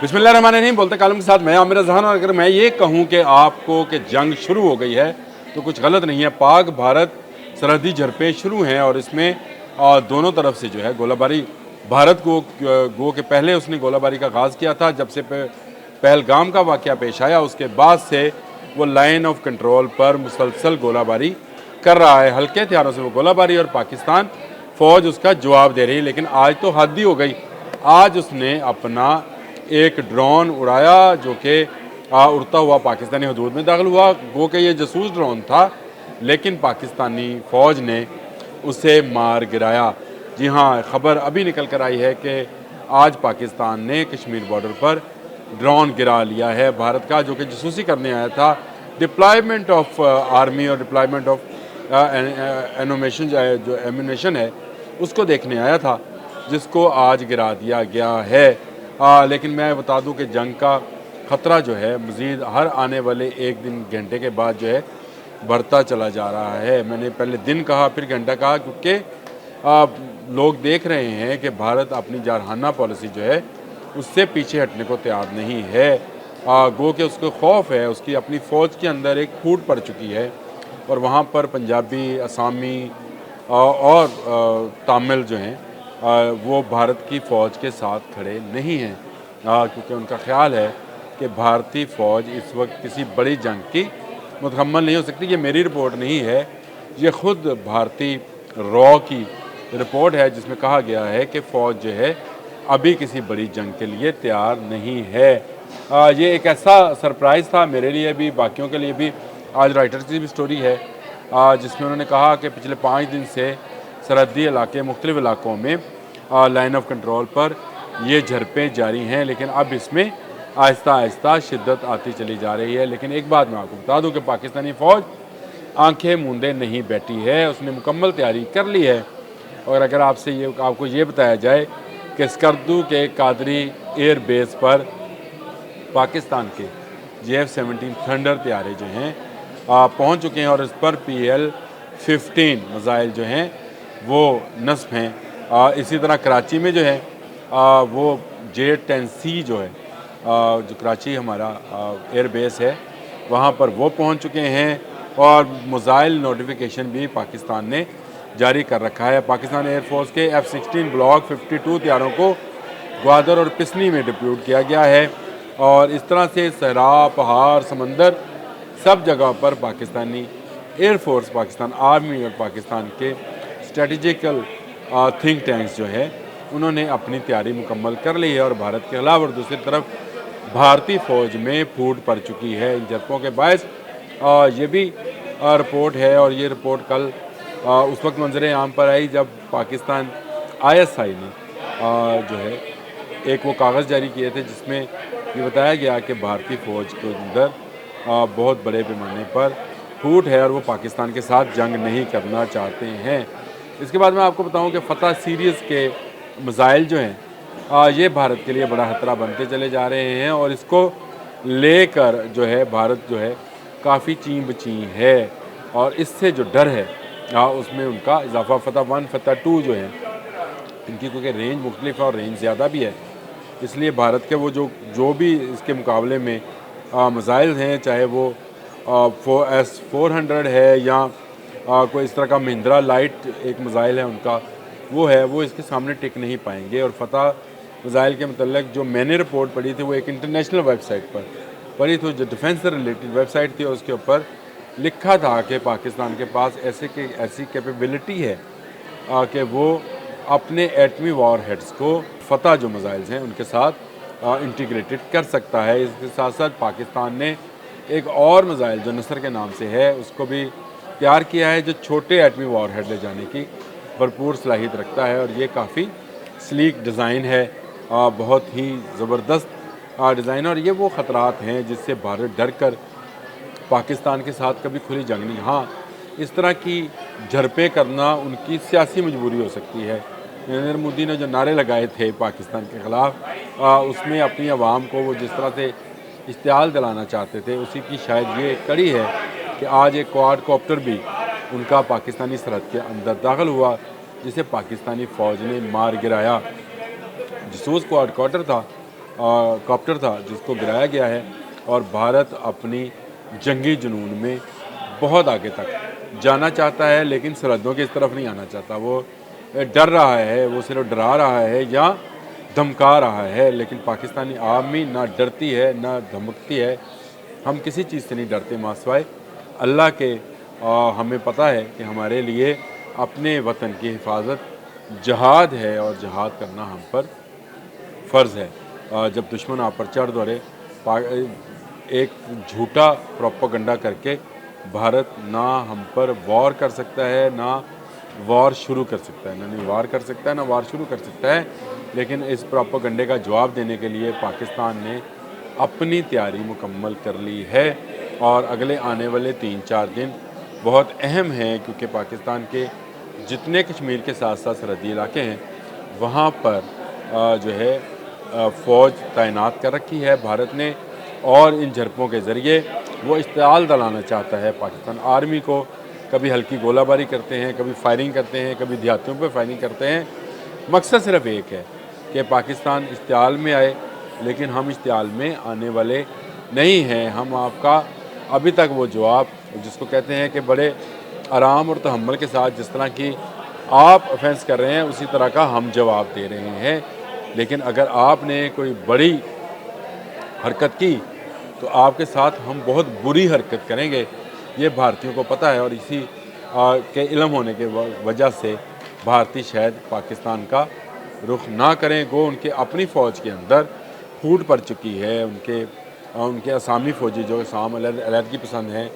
बिस्मिल्लाहिर्रहमानिर्रहीम। बोलते कालम के साथ मैं आमिर जहान। और अगर मैं ये कहूँ कि आपको कि जंग शुरू हो गई है तो कुछ गलत नहीं है। पाक भारत सरहदी झड़पें शुरू हैं और इसमें दोनों तरफ से जो है गोलाबारी, भारत को गो के पहले उसने गोलाबारी का आगाज़ किया था जब से पहलगाम का वाक़या पेश आया, उसके बाद से वो लाइन ऑफ कंट्रोल पर मुसलसल गोलाबारी कर रहा है। हल्के हथियारों से वो गोलाबारी और पाकिस्तान फ़ौज उसका जवाब दे रही है। लेकिन आज तो हद ही हो गई। आज उसने अपना एक ड्रोन उड़ाया जो कि उड़ता हुआ पाकिस्तानी हदूद में दाखिल हुआ। गो कि ये जासूस ड्रोन था, लेकिन पाकिस्तानी फ़ौज ने उसे मार गिराया। जी हाँ, ख़बर अभी निकल कर आई है कि आज पाकिस्तान ने कश्मीर बॉर्डर पर ड्रोन गिरा लिया है भारत का, जो कि जासूसी करने आया था। डिप्लॉयमेंट ऑफ आर्मी और डिप्लॉयमेंट ऑफ जो एम्यूनेशन है उसको देखने आया था, जिसको आज गिरा दिया गया है। लेकिन मैं बता दूं कि जंग का ख़तरा जो है मज़ीद हर आने वाले एक दिन घंटे के बाद जो है बढ़ता चला जा रहा है। मैंने पहले दिन कहा फिर घंटा कहा, क्योंकि लोग देख रहे हैं कि भारत अपनी जारहाना पॉलिसी जो है उससे पीछे हटने को तैयार नहीं है। गो कि उसको खौफ है, उसकी अपनी फ़ौज के अंदर एक फूट पड़ चुकी है और वहाँ पर पंजाबी, असामी और तामिल जो हैं वो भारत की फ़ौज के साथ खड़े नहीं हैं, क्योंकि उनका ख़्याल है कि भारतीय फ़ौज इस वक्त किसी बड़ी जंग की मुकम्मल नहीं हो सकती। ये मेरी रिपोर्ट नहीं है, ये ख़ुद भारतीय रॉ की रिपोर्ट है जिसमें कहा गया है कि फ़ौज जो है अभी किसी बड़ी जंग के लिए तैयार नहीं है। ये एक ऐसा सरप्राइज़ था मेरे लिए भी, बाकियों के लिए भी। आज राइटर्स की भी स्टोरी है जिसमें उन्होंने कहा कि पिछले 5 दिन से सरहदी इलाके मुख्तलिफ़ इलाकों में लाइन ऑफ कंट्रोल पर ये झड़पें जारी हैं, लेकिन अब इसमें आहिस्ता आहिस्ता शिद्दत आती चली जा रही है। लेकिन एक बात मैं आपको बता दूं कि पाकिस्तानी फ़ौज आंखें मूंदे नहीं बैठी है, उसने मुकम्मल तैयारी कर ली है। और अगर आपको ये बताया जाए कि स्कर्दू के कादरी एयर बेस पर पाकिस्तान के JF-17 थंडर तैयारे जो हैं पहुँच चुके हैं और इस पर PL-15 मिसाइल जो हैं वो नस्ब हैं। इसी तरह कराची में जो है वो J-10C जो है जो कराची हमारा एयर बेस है वहाँ पर वो पहुँच चुके हैं और मिसाइल नोटिफिकेशन भी पाकिस्तान ने जारी कर रखा है। पाकिस्तान एयरफोर्स के F-16 ब्लॉक 52 तैयारों को ग्वादर और पिसनी में डिप्यूट किया गया है और इस तरह से सहरा, पहाड़, समंदर सब जगह पर पाकिस्तानी एयरफोर्स, पाकिस्तान आर्मी और पाकिस्तान के स्ट्रेटजिकल थिंक टैंक्स जो है उन्होंने अपनी तैयारी मुकम्मल कर ली है और भारत के अलावा और दूसरी तरफ भारतीय फ़ौज में फूट पड़ चुकी है इन झड़पों के बायस। ये भी रिपोर्ट है और ये रिपोर्ट कल उस वक्त मंजर आम पर आई जब पाकिस्तान ISI ने जो है एक वो कागज़ जारी किए थे जिसमें ये बताया गया कि भारतीय फ़ौज के अंदर बहुत बड़े पैमाने पर फूट है और वो पाकिस्तान के साथ जंग नहीं करना चाहते हैं। इसके बाद मैं आपको बताऊं कि फ़तह सीरीज़ के मिसाइल जो हैं ये भारत के लिए बड़ा खतरा बनते चले जा रहे हैं और इसको लेकर जो है भारत जो है काफ़ी चीं बची है और इससे जो डर है उसमें उनका इजाफा फ़तह 1, फ़तह 2 जो है इनकी क्योंकि रेंज मुख्तलिफ है और रेंज ज़्यादा भी है, इसलिए भारत के वो जो भी इसके मुकाबले में मिसाइल हैं, चाहे वो S-400 है या कोई इस तरह का महिंद्रा लाइट एक मिसाइल है उनका, वो इसके सामने टिक नहीं पाएंगे। और फ़तह मिसाइल के मतलब जो मैंने रिपोर्ट पढ़ी थी वो एक इंटरनेशनल वेबसाइट पर पढ़ी थी जो डिफेंस से रिलेटेड वेबसाइट थी और उसके ऊपर लिखा था कि पाकिस्तान के पास ऐसी कैपेबिलिटी है कि वो अपने एटमी वॉर हेड्स को फ़तह जो मिसाइल्स हैं उनके साथ इंटीग्रेटेड कर सकता है। इसके साथ साथ पाकिस्तान ने एक और मिसाइल जो नसर के नाम से है उसको भी तैयार किया है जो छोटे एटमी वॉर हेड ले जाने की भरपूर सलाहियत रखता है और ये काफ़ी स्लीक डिज़ाइन है, बहुत ही ज़बरदस्त डिज़ाइन। और ये वो ख़तरात हैं जिससे भारत डर कर पाकिस्तान के साथ कभी खुली जंग नहीं, हाँ इस तरह की झड़पें करना उनकी सियासी मजबूरी हो सकती है। नरेंद्र मोदी ने जो नारे लगाए थे पाकिस्तान के ख़िलाफ़ उसमें अपनी आवाम को वो जिस तरह से इश्तियाल दिलाना चाहते थे उसी की शायद ये कड़ी है कि आज एक क्वाड कॉप्टर भी उनका पाकिस्तानी सरहद के अंदर दाखिल हुआ जिसे पाकिस्तानी फ़ौज ने मार गिराया। जासूस क्वाड कॉप्टर था कॉप्टर था जिसको गिराया गया है, और भारत अपनी जंगी जुनून में बहुत आगे तक जाना चाहता है, लेकिन सरहदों की इस तरफ नहीं आना चाहता। वो डर रहा है, वो सिर्फ डरा रहा है या धमका रहा है, लेकिन पाकिस्तानी आर्मी ना डरती है ना धमकती है। हम किसी चीज़ से नहीं डरते मासवाए अल्लाह के। हमें पता है कि हमारे लिए अपने वतन की हिफाजत जहाद है, और जहाद करना हम पर फ़र्ज़ है। जब दुश्मन आप पर चढ़ दौड़े, एक झूठा प्रोपेगेंडा करके भारत ना हम पर वॉर कर सकता है, ना वॉर शुरू कर सकता है, ना नहीं वार कर सकता है, ना वार शुरू कर सकता है। लेकिन इस प्रोपेगेंडे का जवाब देने के लिए पाकिस्तान ने अपनी तैयारी मुकम्मल कर ली है, और अगले आने वाले 3-4 दिन बहुत अहम हैं, क्योंकि पाकिस्तान के जितने कश्मीर के साथ साथ सरहदी इलाके हैं वहाँ पर जो है फ़ौज तैनात कर रखी है भारत ने, और इन झड़पों के ज़रिए वो इश्तिआल दिलाना चाहता है पाकिस्तान आर्मी को। कभी हल्की गोलाबारी करते हैं, कभी फायरिंग करते हैं, कभी देहातियों पर फायरिंग करते हैं। मकसद सिर्फ एक है कि पाकिस्तान इश्तिआल में आए, लेकिन हम इश्तिआल में आने वाले नहीं हैं। हम आपका अभी तक वो जवाब जिसको कहते हैं कि बड़े आराम और तहम्मुल के साथ जिस तरह की आप ऑफेंस कर रहे हैं, उसी तरह का हम जवाब दे रहे हैं। लेकिन अगर आपने कोई बड़ी हरकत की तो आपके साथ हम बहुत बुरी हरकत करेंगे, ये भारतीयों को पता है। और इसी के इल्म होने के वजह से भारतीय शायद पाकिस्तान का रुख ना करें। गो उनके अपनी फ़ौज के अंदर फूट पड़ चुकी है, उनके असामी फ़ौजी जो असाम अलहदगी पसंद हैं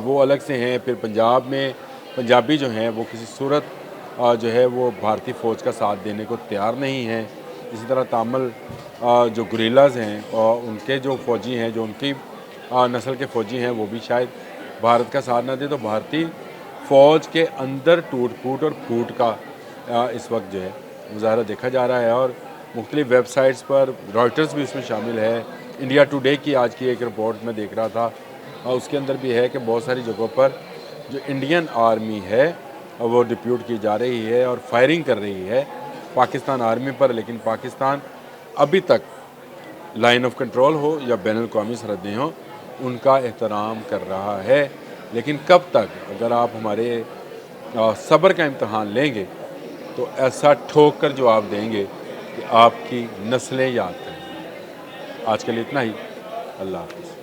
वो अलग से हैं। फिर पंजाब में पंजाबी जो हैं वो किसी सूरत जो है वो भारतीय फ़ौज का साथ देने को तैयार नहीं हैं। इसी तरह तामिल जो गुरिल्लाज़ हैं और उनके जो फ़ौजी हैं, जो उनकी नस्ल के फ़ौजी हैं, वो भी शायद भारत का साथ ना दे। तो भारतीय फ़ौज के अंदर टूट फूट और फूट का इस वक्त जो है मुज़ाहरा देखा जा रहा है, और मुख्तलिफ़ वेबसाइट्स पर रॉयटर्स भी इसमें शामिल है। इंडिया टुडे की आज की एक रिपोर्ट में देख रहा था, उसके अंदर भी है कि बहुत सारी जगहों पर जो इंडियन आर्मी है वो डिप्यूट की जा रही है और फायरिंग कर रही है पाकिस्तान आर्मी पर। लेकिन पाकिस्तान अभी तक लाइन ऑफ कंट्रोल हो या बैनुल-अक़वामी सरहदें हों, उनका एहतराम कर रहा है। लेकिन कब तक? अगर आप हमारे सब्र का इम्तहान लेंगे तो ऐसा ठोक कर जवाब देंगे कि आपकी नस्लें याद करें। आज के लिए इतना ही। अल्लाह हाफ़िज़।